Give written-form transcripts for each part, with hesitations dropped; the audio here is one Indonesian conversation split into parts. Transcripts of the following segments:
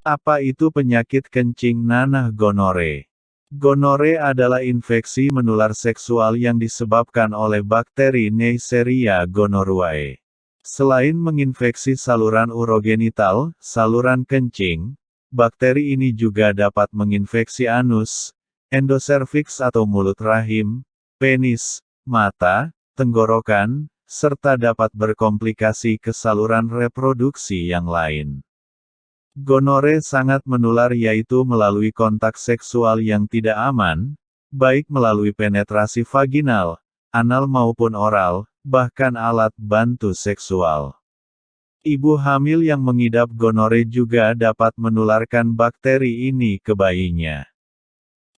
Apa itu penyakit kencing nanah gonore? Gonore adalah infeksi menular seksual yang disebabkan oleh bakteri Neisseria gonorrhoeae. Selain menginfeksi saluran urogenital, saluran kencing, bakteri ini juga dapat menginfeksi anus, endoservix atau mulut rahim, penis, mata, tenggorokan, serta dapat berkomplikasi ke saluran reproduksi yang lain. Gonore sangat menular yaitu melalui kontak seksual yang tidak aman, baik melalui penetrasi vaginal, anal maupun oral, bahkan alat bantu seksual. Ibu hamil yang mengidap gonore juga dapat menularkan bakteri ini ke bayinya.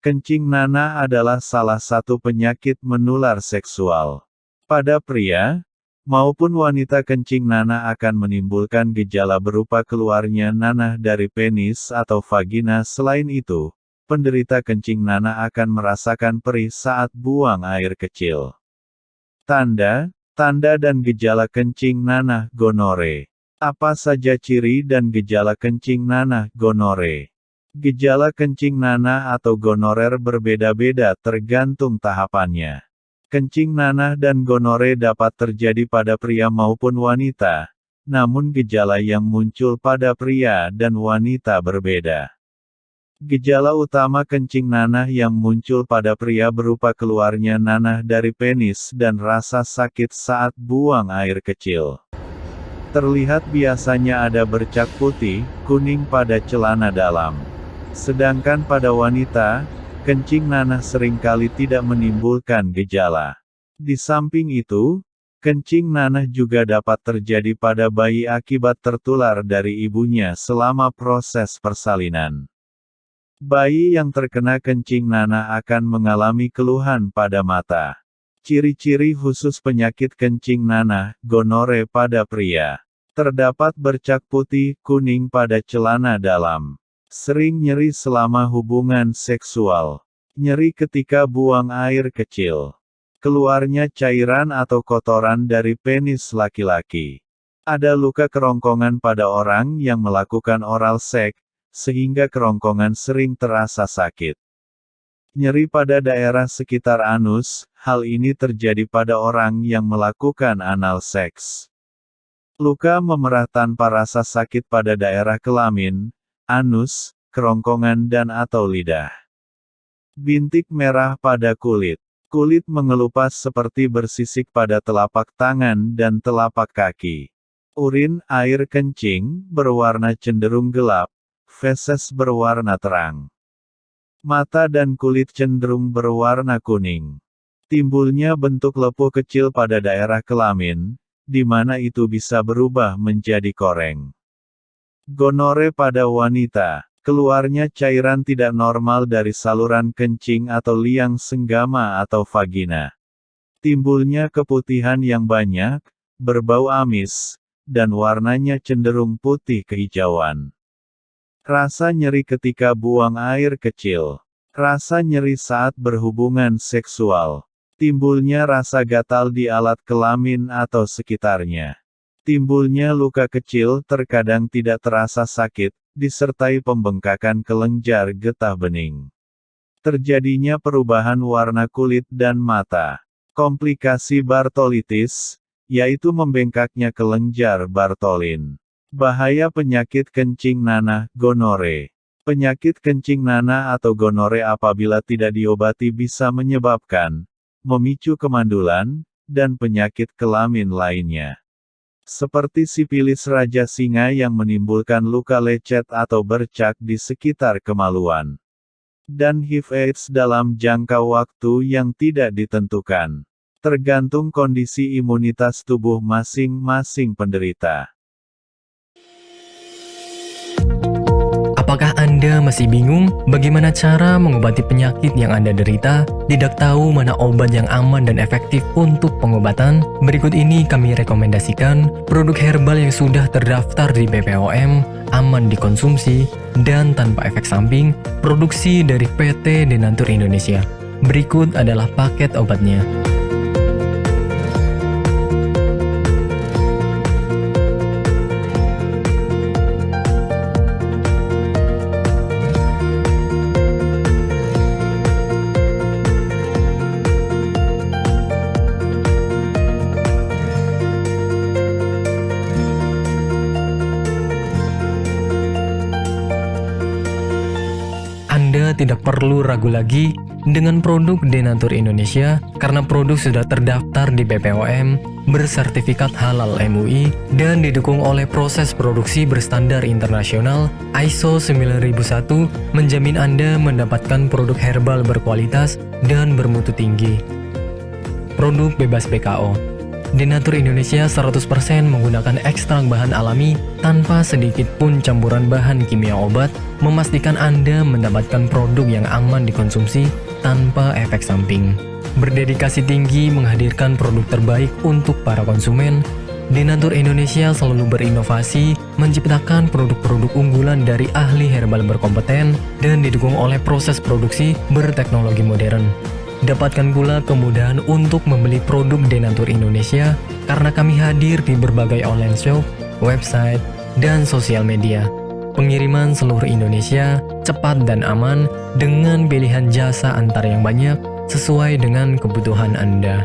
Kencing nanah adalah salah satu penyakit menular seksual. Pada pria maupun wanita, kencing nanah akan menimbulkan gejala berupa keluarnya nanah dari penis atau vagina. Selain itu, penderita kencing nanah akan merasakan perih saat buang air kecil. Tanda dan gejala kencing nanah gonore. Apa saja ciri dan gejala kencing nanah gonore? Gejala kencing nanah atau gonorer berbeda-beda tergantung tahapannya. Kencing nanah dan gonore dapat terjadi pada pria maupun wanita, namun gejala yang muncul pada pria dan wanita berbeda. Gejala utama kencing nanah yang muncul pada pria berupa keluarnya nanah dari penis dan rasa sakit saat buang air kecil. Terlihat biasanya ada bercak putih, kuning pada celana dalam. Sedangkan pada wanita, kencing nanah seringkali tidak menimbulkan gejala. Di samping itu, kencing nanah juga dapat terjadi pada bayi akibat tertular dari ibunya selama proses persalinan. Bayi yang terkena kencing nanah akan mengalami keluhan pada mata. Ciri-ciri khusus penyakit kencing nanah, gonore pada pria. Terdapat bercak putih, kuning pada celana dalam. Sering nyeri selama hubungan seksual. Nyeri ketika buang air kecil. Keluarnya cairan atau kotoran dari penis laki-laki. Ada luka kerongkongan pada orang yang melakukan oral seks, sehingga kerongkongan sering terasa sakit. Nyeri pada daerah sekitar anus, hal ini terjadi pada orang yang melakukan anal seks. Luka memerah tanpa rasa sakit pada daerah kelamin, anus, kerongkongan dan atau lidah. Bintik merah pada kulit. Kulit mengelupas seperti bersisik pada telapak tangan dan telapak kaki. Urin, air kencing, berwarna cenderung gelap. Feses berwarna terang. Mata dan kulit cenderung berwarna kuning. Timbulnya bentuk lepuh kecil pada daerah kelamin, di mana itu bisa berubah menjadi koreng. Gonore pada wanita. Keluarnya cairan tidak normal dari saluran kencing atau liang senggama atau vagina. Timbulnya keputihan yang banyak, berbau amis, dan warnanya cenderung putih kehijauan. Rasa nyeri ketika buang air kecil. Rasa nyeri saat berhubungan seksual. Timbulnya rasa gatal di alat kelamin atau sekitarnya. Timbulnya luka kecil terkadang tidak terasa sakit, disertai pembengkakan kelenjar getah bening. Terjadinya perubahan warna kulit dan mata. Komplikasi Bartolitis, yaitu membengkaknya kelenjar Bartolin. Bahaya penyakit kencing nanah, gonore. Penyakit kencing nanah atau gonore apabila tidak diobati bisa menyebabkan, memicu kemandulan, dan penyakit kelamin lainnya. Seperti sipilis raja singa yang menimbulkan luka lecet atau bercak di sekitar kemaluan. Dan HIV/AIDS dalam jangka waktu yang tidak ditentukan. Tergantung kondisi imunitas tubuh masing-masing penderita. Apakah Anda masih bingung bagaimana cara mengobati penyakit yang Anda derita? Tidak tahu mana obat yang aman dan efektif untuk pengobatan? Berikut ini kami rekomendasikan produk herbal yang sudah terdaftar di BPOM, aman dikonsumsi, dan tanpa efek samping, produksi dari PT Denatur Indonesia. Berikut adalah paket obatnya. Anda tidak perlu ragu lagi dengan produk Denatur Indonesia karena produk sudah terdaftar di BPOM, bersertifikat halal MUI, dan didukung oleh proses produksi berstandar internasional ISO 9001 menjamin Anda mendapatkan produk herbal berkualitas dan bermutu tinggi. Produk bebas BKO. Denatur Indonesia 100% menggunakan ekstrak bahan alami tanpa sedikit pun campuran bahan kimia obat, memastikan Anda mendapatkan produk yang aman dikonsumsi tanpa efek samping. Berdedikasi tinggi menghadirkan produk terbaik untuk para konsumen, Denatur Indonesia selalu berinovasi, menciptakan produk-produk unggulan dari ahli herbal berkompeten dan didukung oleh proses produksi berteknologi modern. Dapatkan pula kemudahan untuk membeli produk Denatur Indonesia karena kami hadir di berbagai online shop, website, dan sosial media. Pengiriman seluruh Indonesia cepat dan aman dengan pilihan jasa antar yang banyak sesuai dengan kebutuhan Anda.